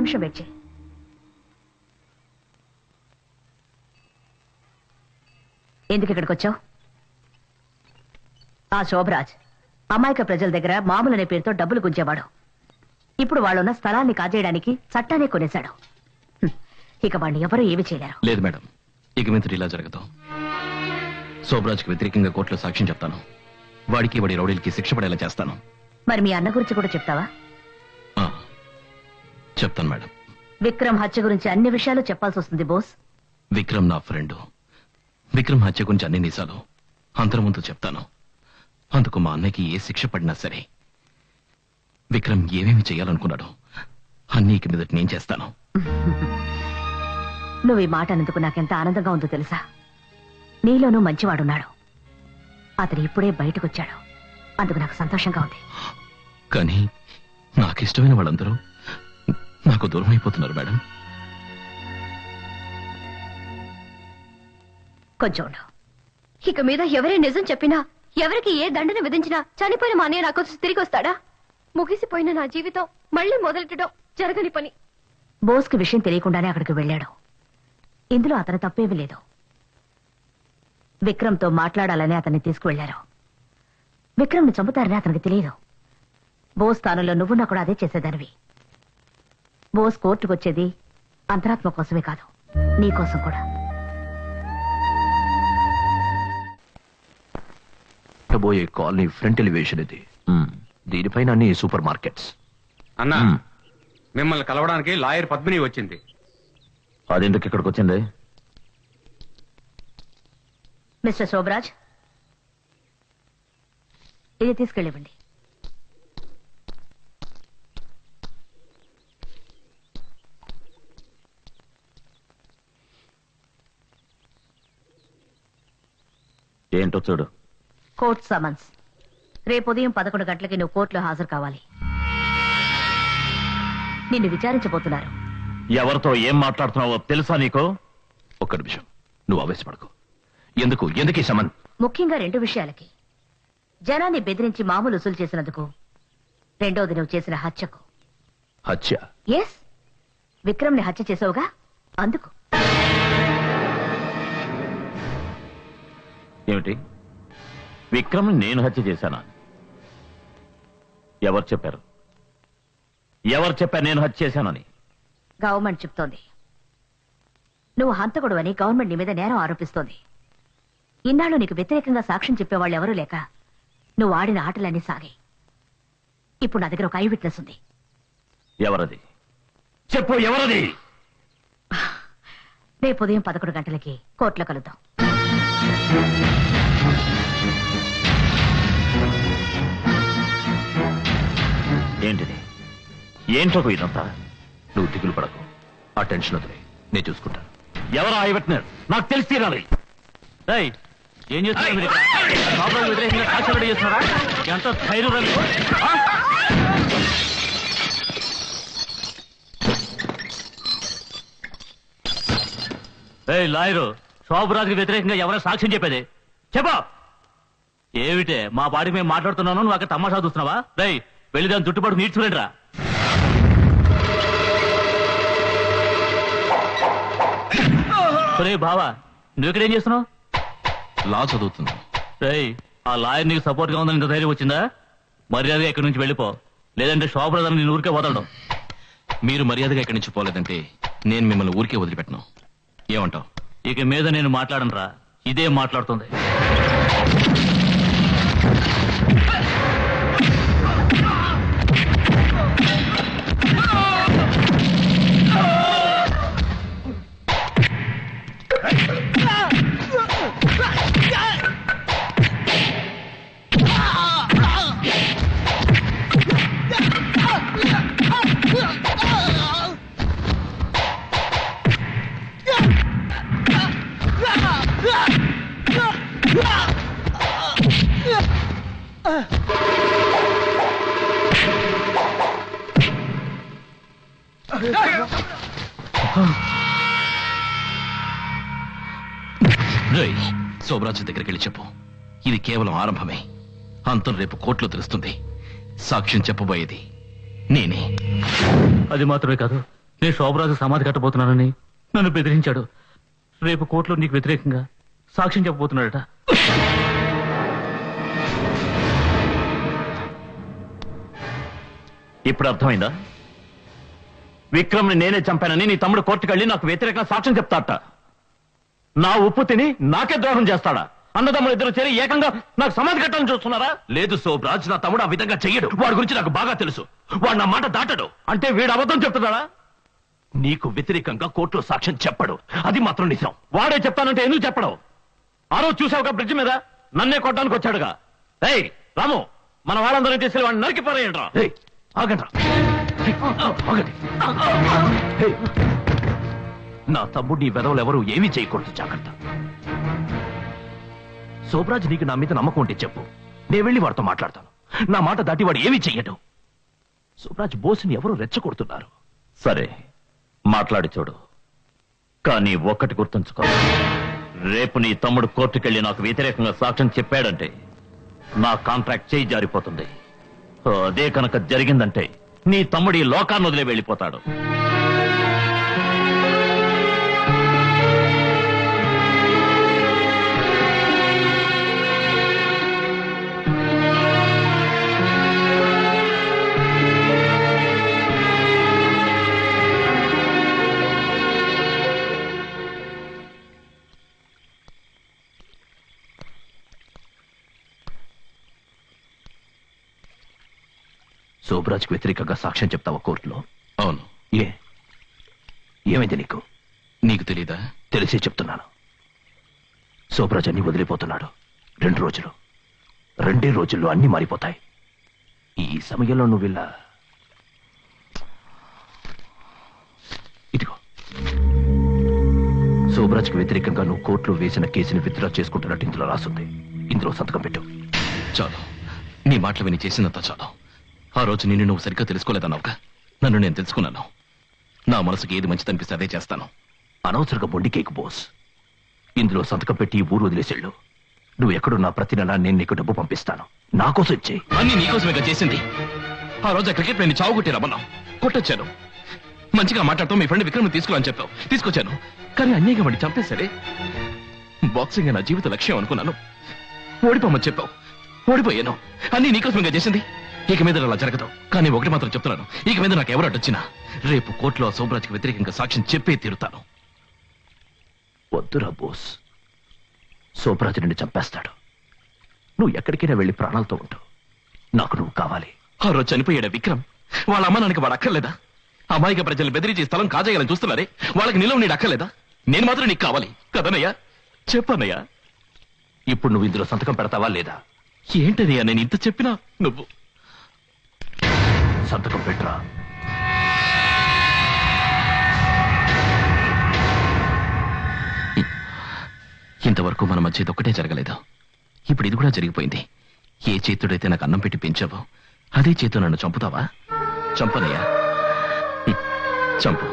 నిమిషం వెయిట్ చేయి. ఎందుకు ఇక్కడికి వచ్చావు? ఆ శోభరాజ్ అమాయక ప్రజల దగ్గర మామూలు అనే పేరుతో డబ్బులు గుంజేవాడు. ఇప్పుడు వాళ్ళున్న స్థలాన్ని కాజేయడానికి చట్టాన్ని కొనేశాడు. ఇక వాడిని ఎవరూ ఏమి చేయలేరు. లేదు మేడం, ఇక మీద ఇలా జరగదు. శోభరాజ్కి వ్యతిరేకంగా కోర్టులో సాక్ష్యం చెప్తాను. వాడికి వాడి రౌడీలకి శిక్ష పడేలా చేస్తాను. మరి మీ అన్న గురించి కూడా చెప్తావా? చెప్తాను మేడం. విక్రమ్ హత్య గురించి అన్ని విషయాలు చెప్పాల్సి వస్తుంది బోస్. విక్రమ్ నా ఫ్రెండ్. విక్రమ్ హత్య గురించి అన్ని నిజాలు అందరి ముందు చెప్తాను. అందుకు మా అన్నయ్యకి ఏ శిక్ష పడినా సరే విక్రమ్ ఏమేమి చేయాలనుకున్నాడు అన్నీ ఇక మీదట నేను చేస్తాను. నువ్వు ఈ మాట అన్నందుకు నాకెంత ఆనందంగా ఉందో తెలుసా? నీలోనూ మంచివాడున్నాడు. అతను ఇప్పుడే బయటకొచ్చాడు. అందుకు నాకు సంతోషంగా ఉంది. కానీ నాకు ఇష్టమైన వాళ్ళందరూ నాకు దూరం అయిపోతున్నారు మేడం. కొంచెం ఉండు. ఇక మీద ఎవరే నిజం చెప్పినా, ఎవరికి ఏ దండన విధించినా చనిపోయిన మా అన్నయ్య నాకు తిరిగి వస్తాడా? ముగిసిపోయిన నా జీవితం మళ్ళీ మొదలెట్టడం జరగని పని. బోస్కి విషయం తెలియకుండానే అక్కడికి వెళ్ళాడు. ఇందులో అతని తప్పేమీ లేదు. విక్రమ్తో మాట్లాడాలని అతన్ని తీసుకువెళ్లారు. విక్రమ్ని చంపుతారని అతనికి తెలియదు. బోస్ స్థానంలో నువ్వున్నా కూడా అదే చేసేదానివి. బోస్ కోర్టుకు వచ్చేది అంతరాత్మ కోసమే కాదు, నీ కోసం కూడా. పోయే కాలనీ ఫ్రంట్ ఎలివేషన్ ఇది. దీనిపైన అన్ని సూపర్ మార్కెట్స్. అన్నా, మిమ్మల్ని కలవడానికి లాయర్ పద్మిని వచ్చింది. అదెందుకు ఇక్కడికి వచ్చింది? మిస్టర్ శోభరాజ్, ఇది తీసుకెళ్ళివ్వండి. ఏంటో చూడు. Court summons. రేపు ఉదయం 11 గంటలకి నువ్వు కోర్టులో హాజరు కావాలి. నిన్ను విచారించబోతున్నారు. ఎవరితో ఏం మాట్లాడుతున్నావో తెలుసా నీకు? ఒక్క నిమిషం, నువ్వు ఆవేశపడకు. ఎందుకు ఈ సమన్? ముఖ్యంగా 2 విషయాలకి. జనాన్ని బెదిరించి మామూలు వసూలు చేసినందుకు, రెండోది నువ్వు చేసిన హత్యకు. హత్య? ఎస్, విక్రమ్ని హత్య చేసావుగా, అందుకు. ఏమిటి? విక్రమ్ నేను హత్య చేశానా? ఎవరు చెప్పారు నేను హత్య చేశానని? గవర్నమెంట్ చెప్తోంది. నువ్వు హంతకుడు అని గవర్నమెంట్ నీ మీద నేరం ఆరోపిస్తోంది. ఇన్నాళ్ళు నీకు వ్యతిరేకంగా సాక్ష్యం చెప్పేవాళ్ళు ఎవరూ లేక నువ్వు ఆడిన ఆటలన్నీ సాగాయి. ఇప్పుడు నా దగ్గర ఒక ఐ విట్నెస్ ఉంది. ఎవరది? చెప్పు, ఎవరది? రేపు ఉదయం 11 గంటలకి కోర్టులో కలుద్దాం. ఏంటిది? ఏంటో ఇదంతా? నువ్వు దిగులు పడకు, ఆ టెన్షన్ వదిలే, నేను చూసుకుంటాను. ఎవరు ఐ విట్నెస్? నాకు తెలిసి తీరాలి. ఏం చేస్తున్నారా? ఎంత ధైర్యం! లాయరు, శోభరాజ్కి వ్యతిరేకంగా ఎవరైనా సాక్ష్యం చెప్పేది చెప్పా. ఏమిటే మా బాడీ మేము మాట్లాడుతున్నాను, నువ్వు అక్కడ తమాషా చూస్తున్నావా? వెళ్ళి దాని చుట్టుపడు నీడ్చుకుని రా. బావా, నువ్వు ఇక్కడేం చేస్తున్నావు? లా చదువుతున్నా. ఆ లాయర్ నీకు సపోర్ట్ గా ఉందని ఇంత ధైర్యం వచ్చిందా? మర్యాదగా ఇక్కడి నుంచి వెళ్ళిపో, లేదంటే శోభరాజ్ నేను ఊరికే వదలడం. మీరు మర్యాదగా ఇక్కడి నుంచి పోలేదంటే నేను మిమ్మల్ని ఊరికే వదిలిపెట్టను. ఏమంటావు? ఇక మీద నేను మాట్లాడను రా, ఇదే మాట్లాడుతుంది. శోభరాజ్ దగ్గరికి వెళ్ళి చెప్పు, ఇది కేవలం ఆరంభమే. అంతం రేపు కోర్టులో తెలుస్తుంది. సాక్ష్యం చెప్పబోయేది నేనే. అది మాత్రమే కాదు, నేను శోభరాజు సమాధి కట్టబోతున్నానని నన్ను బెదిరించాడు. రేపు కోర్టులో నీకు వ్యతిరేకంగా సాక్ష్యం చెప్పబోతున్నాడట. ఇప్పుడు అర్థమైందా? విక్రమ్ని నేనే చంపానని నీ తమ్ముడు కోర్టుకెళ్ళి నాకు వ్యతిరేకంగా సాక్ష్యం చెప్తాడట. నా ఉప్పు తిని నాకే ద్రోహం చేస్తాడా? అన్నదమ్ములు ఇద్దరు చేరి ఏకంగా నాకు సమాధి కట్టాలని చూస్తున్నారా? లేదు శోభరాజ్, నా తమ్ముడు ఆ విధంగా చెయ్యడు. వాడి గురించి నాకు బాగా తెలుసు. వాడు నా మాట దాటడు. అంటే వీడు అబద్ధం చెప్తున్నాడా? నీకు వ్యతిరేకంగా కోర్టులో సాక్ష్యం చెప్పడు, అది మాత్రం నిజం. వాడే చెప్తానంటే ఎందుకు చెప్పడం? ఆ రోజు చూసావుగా బ్రిడ్జ్ మీద నన్నే కొట్టడానికి వచ్చాడుగా. ఏయ్ రాము, మన వాళ్ళందరినీ తీసుకెళ్ళి వాడిని నరికి పారేయండి రా. ఏయ్, ఆగండ్రా. ఆగండి. ఏయ్, నా తమ్ముడిని వెధవలు ఎవరు ఏమీ చేయకూడదు, జాగ్రత్త. శోభరాజ్, నీకు నా మీద నమ్మకం ఉంటే చెప్పు, నేను వెళ్ళి వాడితో మాట్లాడతాను. నా మాట దాటి వాడు ఏమీ చెయ్యడు. శోభరాజ్, బోస్ని ఎవరు రెచ్చగొడుతున్నారు. సరే, మాట్లాడి చూడు. కానీ ఒక్కటి గుర్తుంచుకో, రేపు నీ తమ్ముడు కోర్టుకెళ్ళి నాకు వ్యతిరేకంగా సాక్ష్యం చెప్పాడంటే నా కాంట్రాక్ట్ చేయి జారిపోతుంది. అదే కనుక జరిగిందంటే నీ తమ్ముడు ఈ లోకాన్ని వదిలే వెళ్ళిపోతాడు. శోభరాజ్కి వ్యతిరేకంగా సాక్ష్యం చెప్తావా కోర్టులో? అవును. ఏమైంది నీకు? నీకు తెలీదా? తెలిసే చెప్తున్నాను. శోభరాజ్ అన్ని వదిలిపోతున్నాడు. 2 రోజులు, 2 రోజుల్లో అన్ని మారిపోతాయి. ఈ సమయంలో నువ్వు ఇలా ఇదిగో, శోభరాజ్కి వ్యతిరేకంగా నువ్వు కోర్టులో వేసిన కేసుని విత్డ్రా చేసుకుంటున్నట్టు ఇందులో రాసుంది. ఇందులో సంతకం పెట్టు. చాలు, నీ మాటలు విని చేసినంత చాలు. ఆ రోజు నిన్ను నువ్వు సరిగ్గా తెలుసుకోలేదన్నావుగా, నన్ను నేను తెలుసుకున్నాను. నా మనసుకి ఏది మంచిదనిపిస్తే అదే చేస్తాను. అనవసరంగా మొండి కేకు బోస్. ఇందులో సంతకం పెట్టి ఈ ఊరు వదిలేసేళ్ళు. నువ్వు ఎక్కడున్నా ప్రతి నెల నేను నీకు డబ్బు పంపిస్తాను. నా కోసం ఇచ్చేయి. అన్ని నీకోసమేగా చేసింది. ఆ రోజు క్రికెట్ ప్లేని చావు కొట్టి రమ్మన్నావు, కొట్టొచ్చాను. మంచిగా మాట్లాడుతూ మీ ఫ్రెండ్ విక్రమ్ తీసుకురా అని చెప్పావు, తీసుకొచ్చాను. కానీ అన్యాయంగా వాడిని చంపేసరే. బాక్సింగ్ నా జీవిత లక్ష్యం అనుకున్నాను. ఓడిపోమని చెప్పావు, ఓడిపోయాను. అన్ని నీకోసమేగా చేసింది. ఇక మీద అలా జరగదు. కానీ ఒకటి మాత్రం చెప్తున్నాను, ఇక మీద నాకు ఎవరు అడ్డొచ్చినా రేపు కోర్టులో శోభరాజ్కి వ్యతిరేకంగా సాక్ష్యం చెప్పే తీరుతాను. వద్దురా బోస్, శోభరాజ్ నిన్ను చంపేస్తాడు. నువ్వు ఎక్కడికైనా వెళ్ళి ప్రాణాలతో ఉంటావు. నాకు నువ్వు కావాలి. ఆ రోజు చనిపోయాడా విక్రమ్? వాళ్ళ అమ్మ నాన్నకి వాడు అక్కర్లేదా? అమాయక ప్రజలు బెదిరించి స్థలం కాజేయాలని చూస్తున్నారే, వాళ్ళకి నిలవ నీడు అక్కర్లేదా? నేను మాత్రం నీకు కావాలి కదనయ్యా? చెప్పన్నయ్యా. ఇప్పుడు నువ్వు ఇందులో సంతకం పెడతావా లేదా? ఏంటనయ్యా నేను ఇంత చెప్పినా నువ్వు సంతకం పెట్టరా. ఇంతవరకు మన మధ్య ఇదొక్కటే జరగలేదు. ఇప్పుడు ఇది కూడా జరిగిపోయింది. ఏ చేతుడైతే నాకు అన్నం పెట్టి పెంచావో అదే చేతు నన్ను చంపుతావా? చంపనయ్యా, చంపు.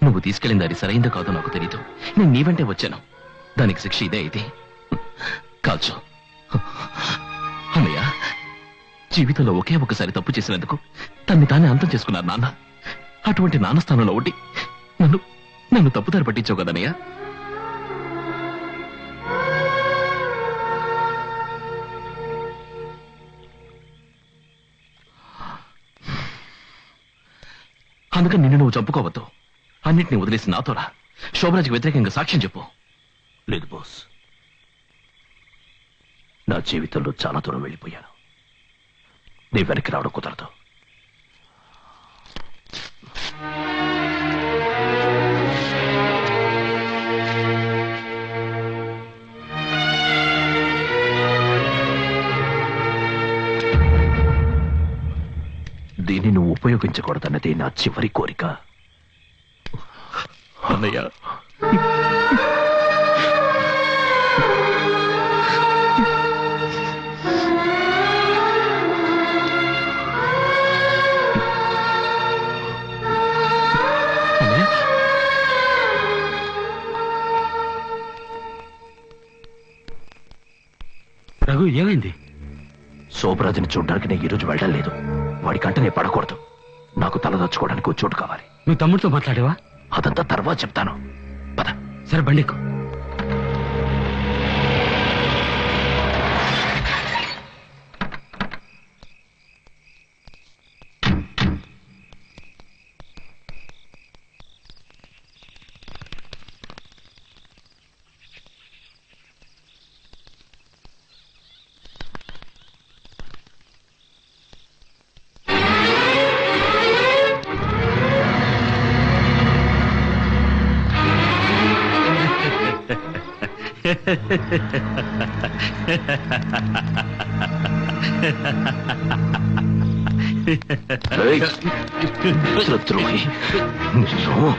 నువ్వు తీసుకెళ్ళింది అది సరైందో కాదో నాకు తెలీదు. నేను నీ వెంటే వచ్చాను. దానికి శిక్ష ఇదే అయితే కాల్చు. అన్నయ్య, జీవితంలో ఒకే ఒకసారి తప్పు చేసినందుకు తన్ని తానే అంతం చేసుకున్నారు నాన్న. అటువంటి నాన్న స్థానంలో ఉండి నన్ను తప్పుదారి పట్టించావు కదనయ్య. అందుకని నిన్ను నువ్వు చంపుకోవద్దు. అన్నిటిని వదిలేసి నాతోరా. శోభరాజ్కి వ్యతిరేకంగా సాక్ష్యం చెప్పు. లేదు బాస్, నా జీవితంలో చాలా దూరం వెళ్ళిపోయాను. నీ వెనక్కి రావడం కుదరదు. దీన్ని నువ్వు ఉపయోగించకూడదన్నది నా చివరి కోరిక. అన్నయ్య, రఘు, ఏమైంది? శోభరాజుని చూడడానికి నేను ఈరోజు వెళ్ళడం లేదు. వాడి కంట నేను పడకూడదు. నాకు తలదచ్చుకోవడానికి ఒక చోటు కావాలి. నువ్వు తమ్ముడితో మాట్లాడేవా? అదంతా తర్వాత చెప్తాను. పద. సరే బండికు. శత్రువుకి నిన్ను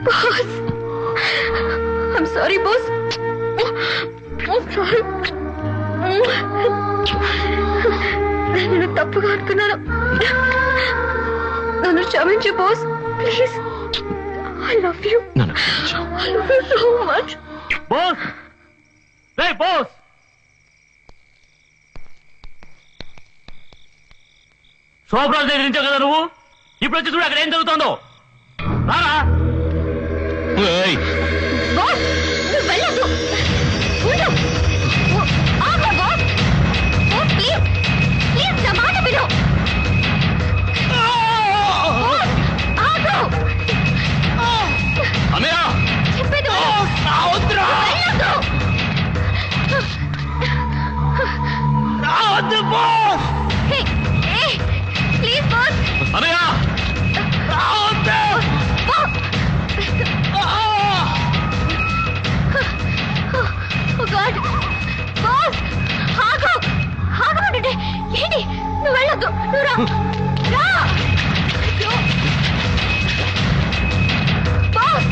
Boss, I'm sorry, boss. I'm sorry. నేను తప్పుగా అనుకున్నాను. నన్ను క్షమించు boss, please. I love you. నన్ను క్షమించు. I love you so much. Boss, ray boss, Shobha Raju దగ్గర నుంచో కదా నువ్వు? ఇప్పుడు వచ్చి చూడు అక్కడ ఏం జరుగుతుందో. రారా. ఏయ్, బాస్, నువ్వు వెళ్ళొద్దు. ఉండు. ఆగు బాస్. Boss, please. ప్లీజ్ నా మాట విను. బాస్, ఆగు. అన్నయ్య! చెప్పేది విను. వెళ్ళొద్దు. హే, హే, ప్లీజ్ బాస్. అన్నయ్య! Oh God! బాస్, ఆగు. ఆగమంటుంటే ఏంటి? నువ్వు వెళ్ళొద్దు. నువ్వు రా. రా. అయ్యో. బాస్.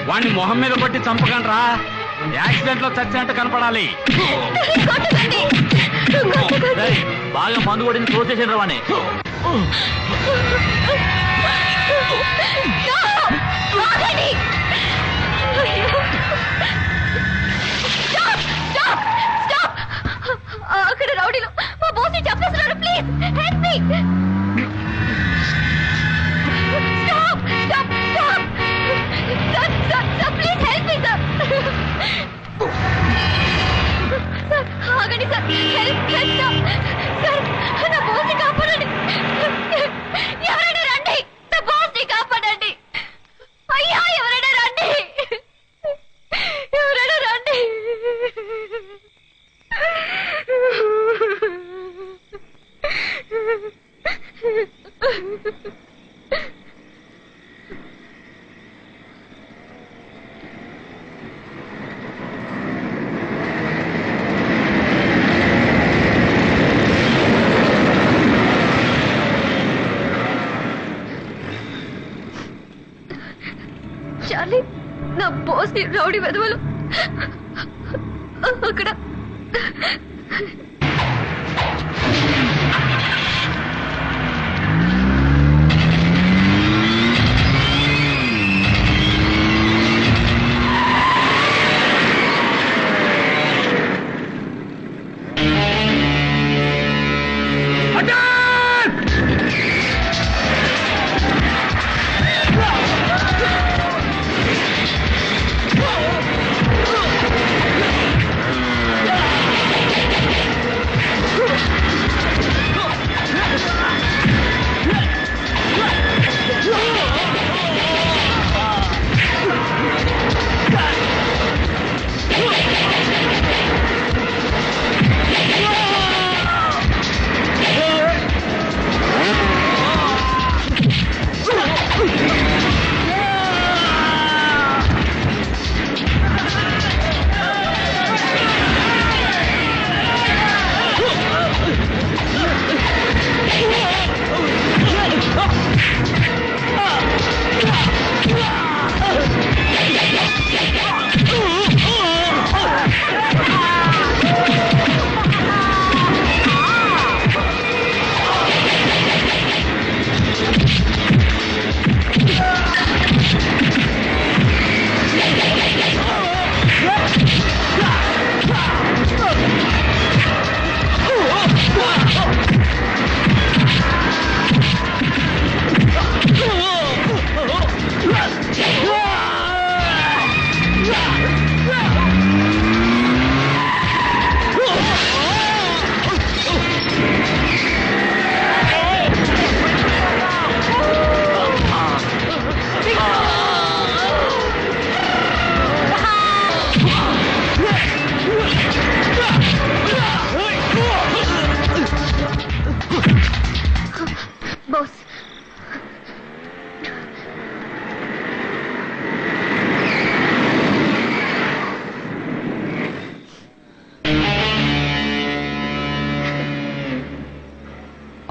వాడిని మొహం మీద కొట్టి చంపకండ్రా. యాక్సిడెంట్ లో చచ్చినట్టు కనపడాలి. రేయ్, బాగా మందు కొట్టింది క్లోజ్ చేసిన వాడిని. అక్కడ రౌడీలు మా బాస్ ని చంపేస్తున్నారు. Please help me. Stop stop stop. Sir sir sir, please help me sir. Sir ఆగండి sir. Help help sir. Sir నా బాస్ ని కాపాడండి. ఎవరైనా రండి. నా బాస్ ని కాపాడండి. అయ్యా ఎవరైనా రండి. ఎవరైనా రండి. బాస్ ని రౌడీ వెధవలు అక్కడ బాస్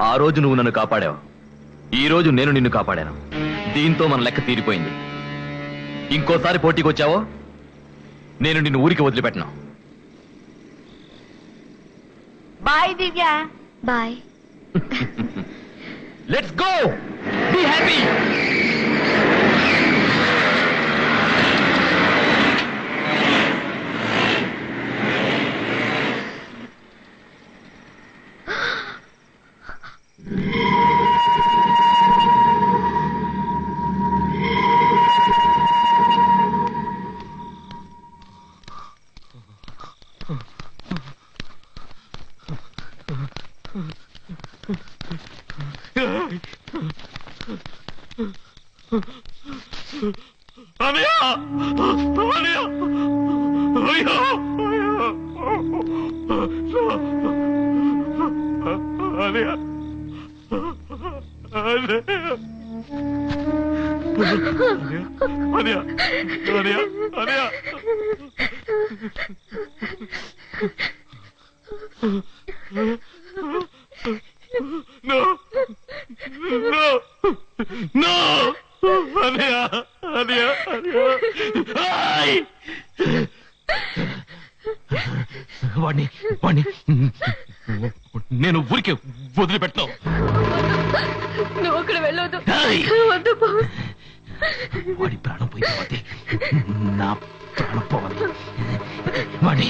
ఆ రోజు నువ్వు నన్ను కాపాడావు, ఈ రోజు నేను నిన్ను కాపాడాను. దీంతో మన లెక్క తీరిపోయింది. ఇంకోసారి పోటీకి వచ్చావో నేను నిన్ను ఊరికి వదిలిపెట్టను. Bye Divya. Bye. Let's go, be happy. వాణ్ణి వాణ్ణి నేను ఊరికే వదిలిపెట్టను. నువ్వు అక్కడ వెళ్ళొద్దు. ఏయ్! వద్దు బాస్. వాడి ప్రాణం పోయిపోతే నా ప్రాణం పోవాలి. వాణ్ణి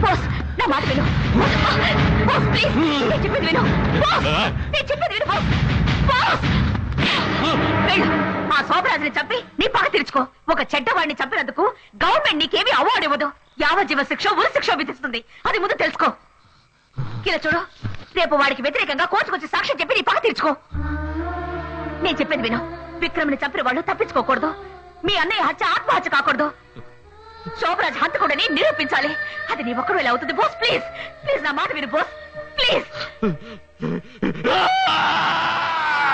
బాస్ నా మాట విను. బాస్ ప్లీజ్ నేను చెప్పేది విను. బాస్ నేను చెప్పేది విను. బాస్ బాస్ వెళ్ళు. ఆ శోభరాజుని చంపి నీ పగ తీర్చుకో. ఒక చెడ్డవాడిని చంపినందుకు గవర్నమెంట్ నీకేమీ అవార్డు ఇవ్వదు. యావజ్జీవ శిక్ష, ఉరి శిక్ష విధిస్తుంది. అది ముందు తెలుసుకో. ఇలా చూడు, రేపు వాడికి వ్యతిరేకంగా కోర్టుకొచ్చి సాక్ష్యం చెప్పి నీ పగ తీర్చుకో. నేను చెప్పేది విను. విక్రమ్ని చంపిన వాళ్ళు తప్పించుకోకూడదు. మీ అన్నయ్య హత్య ఆత్మహత్య కాకూడదు. శోభరాజ్ హంతకుడని నిరూపించాలి. అది నీ ఒక్కడు అవుతుంది. బాస్ ప్లీజ్ ప్లీజ్ నా మాట విను. Boss please.